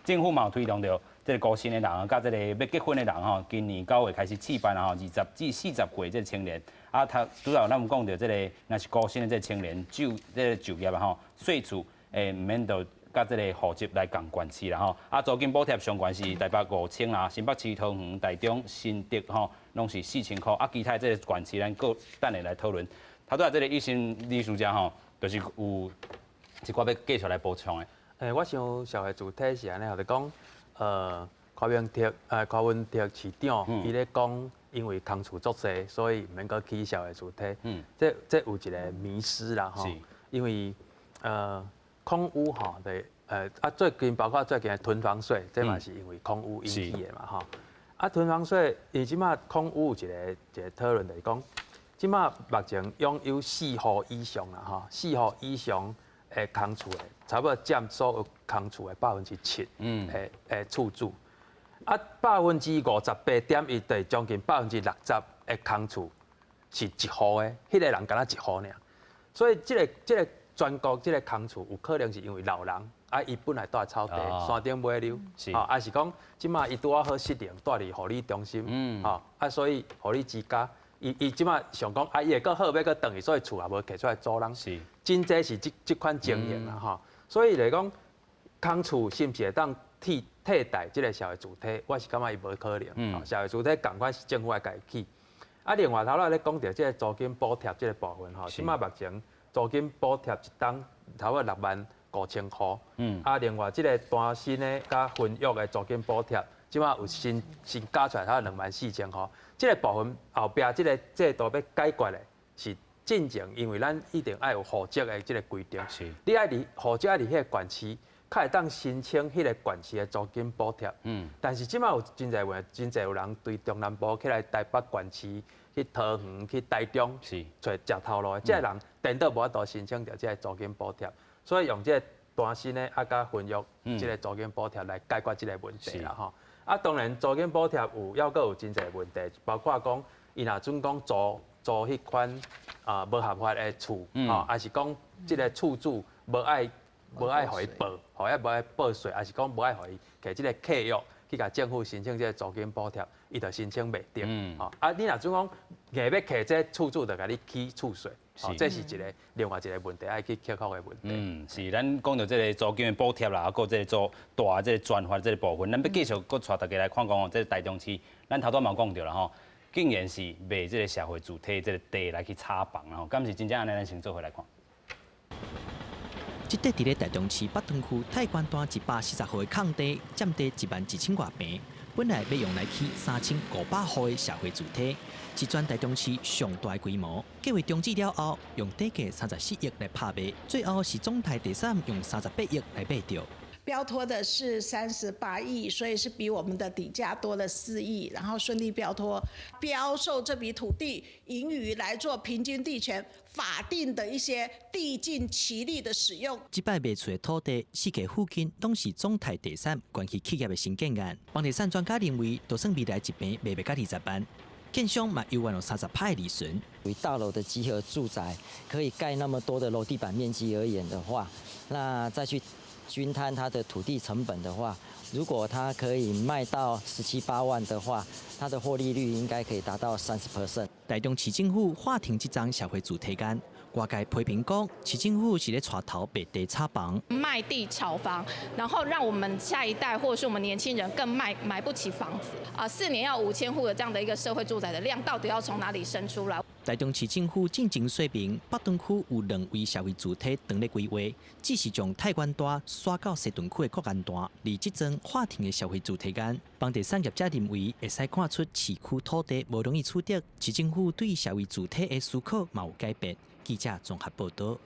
政府嘛有推动着即个高薪的人啊，甲即个要结婚的人吼，今年9月开始试办20至40岁即个青年。啊，拄仔咱有讲到即个，若是高薪的即个青年即个就业啊吼，税厝毋免到甲即个户籍来共关系啦吼。啊，租金补贴相关是台北5000啦，新北市、桃园、台中、新竹吼，拢是4000块。啊，其他即个关系咱搁等下来讨论。头拄仔即个医生理事长吼，就是有一寡要继续来补充的。我想社会主体是安尼，就是讲，柯文哲市长伊咧讲。因为空厝足济，所以毋免阁起社会主体。这有一个迷失啦吼。因为空屋吼，最近包括最近的囤房税，这嘛是因为空屋引起的嘛吼。啊，囤房税，伊即马空屋有一个讨论就是讲，即马目前拥有4户以上啦吼，4户以上的空厝的，差不多占所有空厝的7%的厝主。啊，58.1%，就是将近60%的空厝是1户的，迄个人敢若1户尔。所以这个全国这个空厝有可能是因为老人啊，伊本来住在草地，山顶买溜，啊是讲即马伊拄啊好适应住伫护理中心，啊所以护理之家，伊即马想讲啊，伊会阁好要阁转去，所以厝也无摕出来租人，真济是即款情形啦吼。所以来讲，空厝是毋是会当替代即个社会主体，我是感觉伊无可能。社会主体共款是政府来家起。啊，另外头仔咧讲到即个租金补贴即个部分吼，即马目前租金补贴一档差不多65000块。啊，另外即个单身的甲婚育的租金补贴，即马有新加出来差不多24000块。即个部分后壁即个制度要解决的是进前，因为咱一定爱有户籍的即个规定。你爱伫户籍爱伫迄个县市。较会当申请迄个县市的租金补贴，但是即马有真侪有人对中南部起来台北县市、去桃园、去台中，找食头路的，即个人颠倒无法度申请到即个租金补贴，所以用即个单身的啊甲婚育即个租金补贴来解决即个问题啦吼。啊，当然租金补贴还佫有真侪问题，包括讲伊若准讲租迄款无合法的厝，还是讲即个厝主无爱互伊报，互伊无爱报税，还是讲无爱互伊摕即个契约去甲政府申请即个租金补贴，伊就申请袂得。啊，你若准讲硬要摕这厝主，就甲你起厝税，这是另外一个问题，爱去克服的问题。是，咱讲到即个租金的补贴啦，啊，个即个做大即个转发即个部分，咱要继续搁带大家来看讲，即个台中市，咱头拄嘛讲到啦吼，竟然是卖即个社会主体即个地来去炒房啦吼，敢是真正安尼？咱先做回来看。即块伫咧台中市北屯区太关段140户的空地，占地12000多平，本来要用来起3500户的社会主体，是全台中市上大的规模。计划终止了后，用底价34亿来拍卖，最后是总台第三用38亿来卖掉。标托的是38亿，所以是比我们的底价多了4亿，然后顺利标托，标售这笔土地盈余来做平均地权法定的一些地尽其力的使用。这摆卖出的土地，四界附近都是总台第三关系企业的新建案。房地产专家认为，就算未来一平卖到20万，建商嘛有望有30%的利润。为大楼的集合住宅可以盖那么多的楼地板面积而言的话，那再去均摊它的土地成本的话，如果它可以卖到17、8万的话，它的获利率应该可以达到30%。台中市政府划停这张社会主体间，外界批评讲，市政府是咧带头卖地炒房、卖地炒房，然后让我们下一代或者是我们年轻人更买不起房子啊！4年要5000户的这样的一个社会住宅的量，到底要从哪里生出来？台中市政府进前说明，北屯区有2位社会主体等咧规划，只是将太原大刷到西屯区的国安大，而这桩划停的社会主体间，房地产业者认为会使看出市区土地无容易取得，市政府对社会主体的思考嘛有改变。记者综合报道。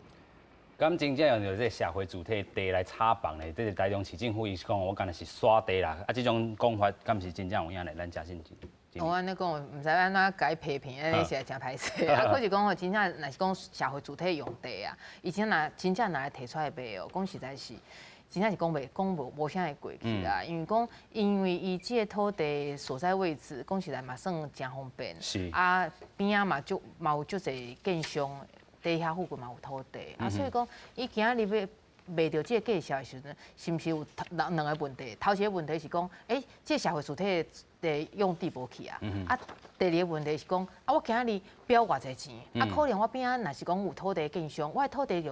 咁真正用着这社会主体地来炒房咧，这是台中市政府伊讲，我讲的是刷地啦，啊，这种讲法敢是真正有影咧？咱假信？我安尼讲，唔知安怎改批评，安尼是真歹势。啊，可是讲吼，真正若是讲社会主体用地啊，伊真正拿来提出来卖哦，讲实在是。真正是讲无啥会过去啦，因为伊即个土地所在位置，讲实在嘛算真方便。是啊，边仔嘛有足侪建商，地下附近嘛有土地，啊，所以讲伊今仔日要卖到即个价销的时阵，是毋是有两个问题？头一个问题是讲，即个社会主体的用地无去啊，啊，第二个问题是讲，啊，我今仔日标偌济钱，啊，可能我边仔若是讲有土地建商，我的土地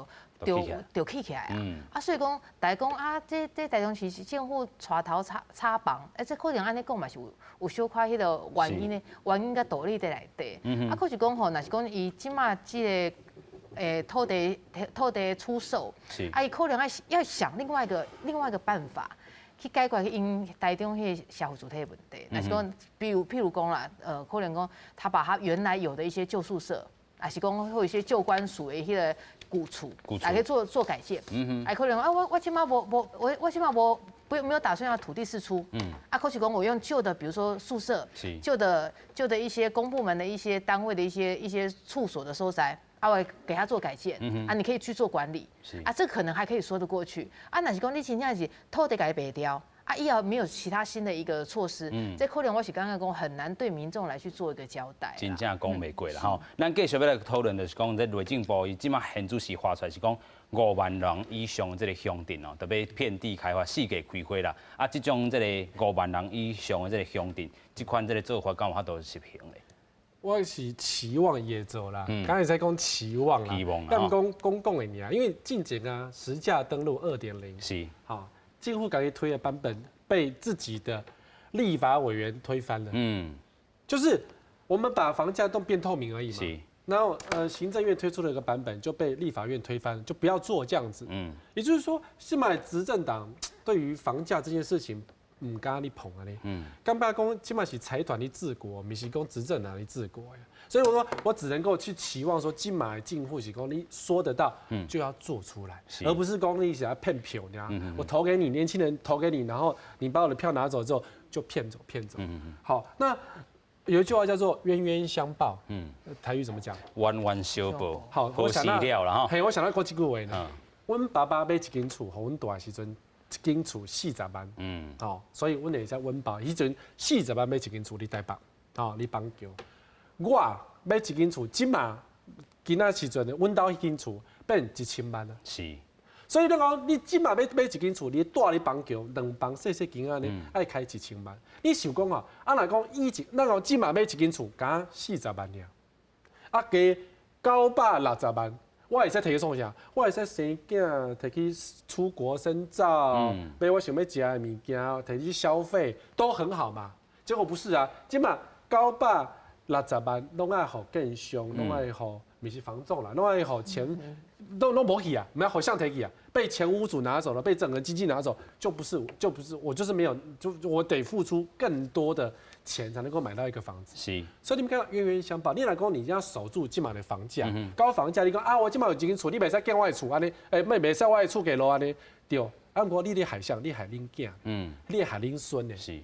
就起起来啊，啊，所以讲，大家讲啊，这台中市政府带头炒房，这可能安尼讲嘛是有小可迄个原因的，原因甲道理在内底。啊，可是讲吼，若是讲伊即马即个土地出售，啊，伊可能要想另外一个办法。去解决因台中迄个社会主体的问题，若是讲，譬如讲啦，可能讲他把他原来有的一些旧宿舍，还是讲会有一些旧官署的迄个古厝，来去做改建，还可能啊，我起码我起码没有打算要土地释出，啊，可是讲我用旧的，比如说宿舍，旧的一些公部门的一些单位的一些处所的所在。啊，我给他做改建，啊，你可以去做管理，啊，这可能还可以说得过去。啊，若是讲你真正是土地改卖掉，啊，以后没有其他新的一个措施，这可能我是刚刚讲很难对民众来去做一个交代。真正讲袂过啦吼，咱继续要来讨论就是讲，这内政部伊即马现主时发出来是讲5万人以上的这个乡镇哦，特别遍地开发、四界开花啦。啊，这种这个5万人以上的这个乡镇，这款这个做法敢有法度实行嘞？我是期望也走啦，刚才在讲期望啦，但讲公共的尔，因为近前啊实价登录2.0是，好，近乎改推的版本被自己的立法委员推翻了，就是我们把房价都变透明而已嘛，是，然后行政院推出了一个版本就被立法院推翻，就不要做这样子，也就是说，现在执政党对于房价这件事情。唔敢你捧啊你，刚刚讲起码是财团的治国，不是讲执政哪里治国呀？所以我说我只能够去期望说，金马进户是讲你说得到，就要做出来，而不是讲你想要骗票呢。我投给你，年轻人投给你，然后你把我的票拿走之后就骗走。好，那有一句话叫做冤冤相报，台语怎么讲？冤冤相报。好，我想到了哈。嘿，我想到过几句话呢。阮爸爸买一间厝，互阮大的时阵。一间厝40万，所以阮会使温饱。迄阵40万买一间厝，你台北，你邦桥。我买一间厝，今仔时阵，阮兜迄间厝变1000万啊。是。所以你讲，你今买一间厝，你住你邦桥，2房细间仔呢，爱开1000万。你想讲哦，若讲以前，咱讲今买一间厝，加40万尔，加960万。我会使摕去创啥？我会使生囝，摕去出国深造，买我想要食的物件，摕去消费，都很好嘛。结果不是啊，今嘛960 60万拢爱互建商，拢爱互不是房仲啦，拢爱互钱都无去啊，没有好像提去啊，被前屋主拿走了，被整个经济拿走，就不是我就是没有，我得付出更多的钱才能够买到一个房子。是，所以你们看到冤冤相报，你来讲你要守住今晚的房价，高房价，你讲啊，我今晚有一间厝，你袂使建我的厝安尼，袂使我的厝给落安尼，对。啊，不过你咧海象，你海恁囝，你海恁孙呢？是。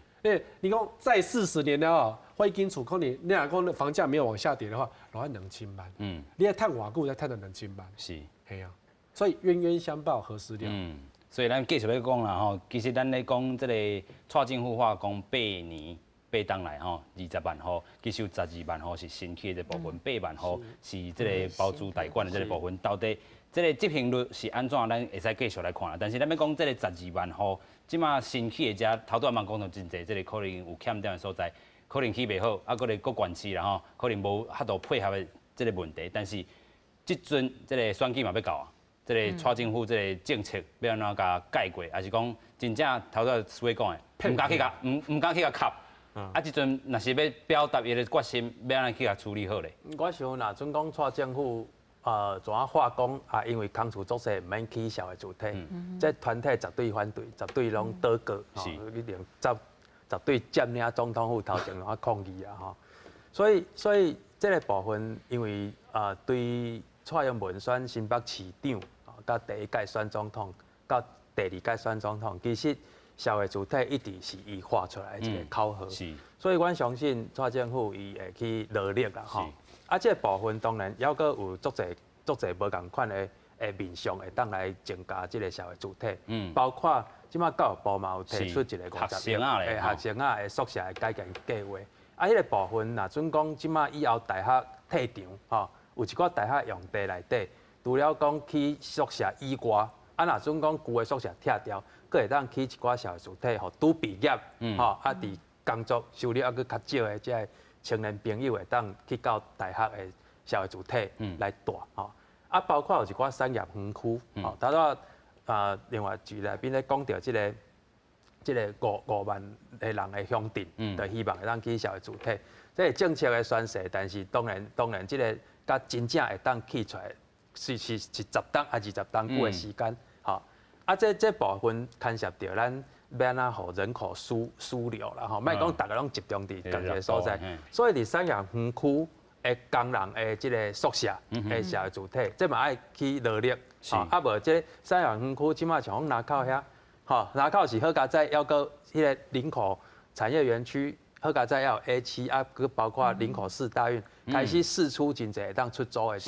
你讲再40年了哦，会间厝可能你若讲房价没有往下跌的话，落去2000万，你要趁偌久才趁到2000万，是，系啊，所以冤冤相报何时了？所以咱继续要讲啦吼，其实咱咧讲这个蔡政府话讲8年8档来吼，20万户，其实有12万户是新起的这部分，8万户是这个包租代管的这个部分，到底这个执行率是安怎？咱会使继续来看啦。但是咱要讲这个12万户。即马新起的遮头拄仔嘛讲到真济，即个可能有欠点的所在，可能起袂好，啊，搁咧搁关市啦吼，可能无遐多配合的即个问题。但是即阵即个选举嘛要到啊，即个蔡政府即个政策要安怎甲解决，还是讲真正头拄仔苏伟讲的，唔敢去甲卡。啊，即阵若是要表达伊的决心，要安怎去甲处理好咧？我想若准讲蔡政府。怎啊化工啊？因为空厝作势唔免起社会主体，这团体绝对反对，绝对拢倒戈，一定绝对占领总统府头前拢抗议啊！吼，所以这个部分，因为对蔡英文选新北市长，到第1届选总统，到第2届选总统，其实社会主体一直是伊画出来的一个口号，所以我相信蔡政府伊会去努力啦，吼。啊，这个部分当然还阁有足侪无共款的面向会当来增加这个社会主体，包括即马教育部嘛有提出一个50亿学生的宿舍的改建计划。啊，迄个部分若准讲即马以后大学退场，吼，有一寡大学用地内底，除了讲去宿舍以外，啊，若准讲旧的宿舍拆掉，佫会当去一寡社会主体，吼，拄毕业，吼，啊，伫工作收入还佫较少的即个。青年朋友会当去到大学的社会主体来住吼，啊，包括有一寡产业园区，吼，头拄另外局内边咧讲到即个5万个人的乡镇，就希望会当去社会主体，这是政策的宣示，但是当然即个甲真正会当起出来是10档还是20档久的时间，吼，啊，这部分牵涉到咱。要安怎互人口输流啦吼，莫讲大家拢集中伫同一个所在，所以伫产业园区的工人的即个宿舍的社会主体，这嘛爱去努力，吼，啊无这产业园区即马像拿口遐，吼，拿口是好佳仔，还阁迄个林口产业园区好佳仔要有 A7啊，佮包括林口4大运开始释出真侪当出租的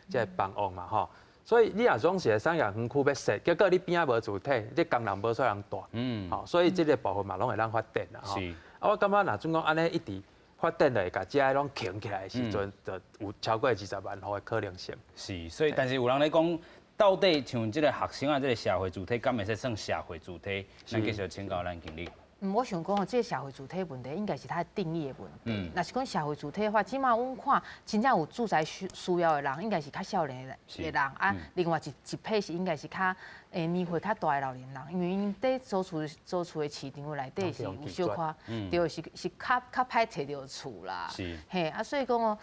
这房屋嘛吼。所以你若总是产业园区要设，结果你边仔无主体，你工人无啥人住，吼，所以这个部分嘛拢会当发展啦，吼。啊，我感觉若准讲安尼一直发展来，甲遮拢强起来的时阵，就有超过20万户的可能性。是，所以但是有人咧讲，到底像这个学生啊，这个社会主体，敢会使算社会主体？咱继续请教咱经理。我想讲哦，这个社会主体问题应该是它的定义的问题。若是讲社会主体的话，起码阮看真正有住宅需要的人，应该是较少年的人啊。另外一批是应该是较年岁较大的老年人，因为因在租厝的市场内底是有小可，就是较歹摕到厝啦。嘿啊，所以讲哦，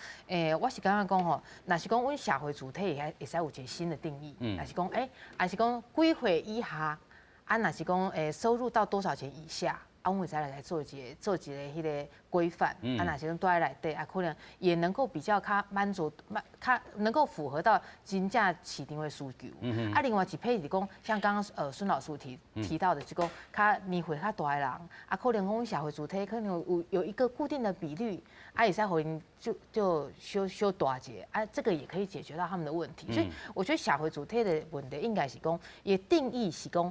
我是感觉讲吼，若是讲阮社会主体会使有一个新的定义。若是讲还是讲几岁以下。啊，若是讲收入到多少钱以下，啊，我们再来做一个迄个规范。啊，若是讲住在内底，啊，可能也能够比较较满足，较能够符合到真正市场的需求。啊，另外一批是讲，像刚刚孙老师提到的，是讲较年岁较大的人，啊，可能讲社会主体可能有一个固定的比率，啊，也使互因就修大节，啊，这个也可以解决到他们的问题。所以我觉得社会主体的问题应该是讲，也定义是讲。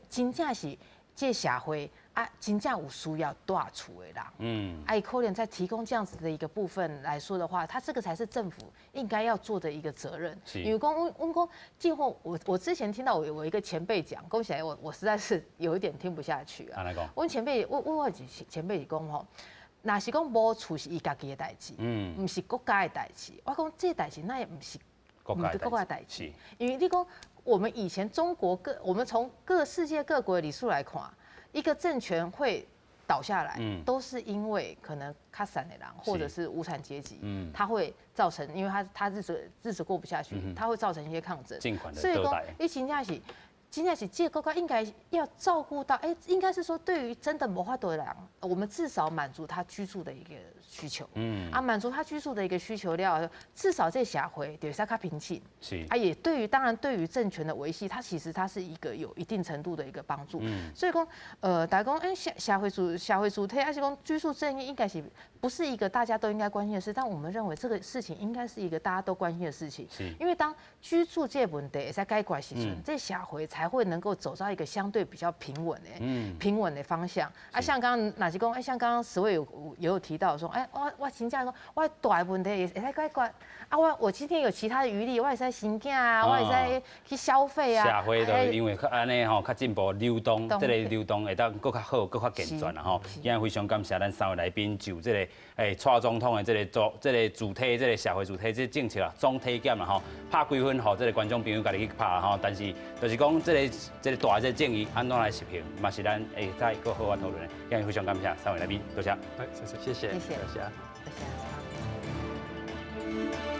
真正是这社会啊，真正有需要住厝的人，伊可能在提供这样子的一个部分来说的话，他这个才是政府应该要做的一个责任。因为讲，我讲，今后我之前听到我一个前辈讲，讲起来我实在是有一点听不下去啊。我前辈，我前辈是讲吼，若是讲无厝是伊家己的代志，唔是国家的代志。我讲这代志那也唔是国家的代志，因为你讲。我们以前中国我们从世界各国的理数来看，一个政权会倒下来，都是因为可能卡散的人或者是无产阶级，它会造成，因为他日子过不下去，它会造成一些抗争。所以讲，真正是这个国家应该要照顾到，应该是说对于真的没法度的人，我们至少满足他居住的一个需求。满足他居住的一个需求了，至少这社会就是较平静。也当然对于政权的维系，它其实是一个有一定程度的一个帮助。所以讲，大家讲，社会主体，还是讲居住正义，应该是不是一个大家都应该关心的事？但我们认为这个事情应该是一个大家都关心的事情。因为当居住这个问题在解决时阵，这社会才会能够走到一个相对比较平稳的方向。像刚刚哪是讲，像刚刚10位也有提到说，我真正讲，我大问题会使解决。我今天有其他的余力，我会使生囝啊，我会使去消费啊。社会就因为安尼吼较进步，流动，这个流动会当更较好，更较健全啦吼。今天非常感谢咱3位来宾就这个蔡总统的这个主体，这个社会主体这政策啊，总体检啦吼，拍几分吼，这个观众朋友家己去拍啦吼。但是就是讲这个大这建议安怎来实行，嘛是咱会再更好啊讨论的。今天非常感谢3位来宾，多谢。谢谢。谢谢。谢谢。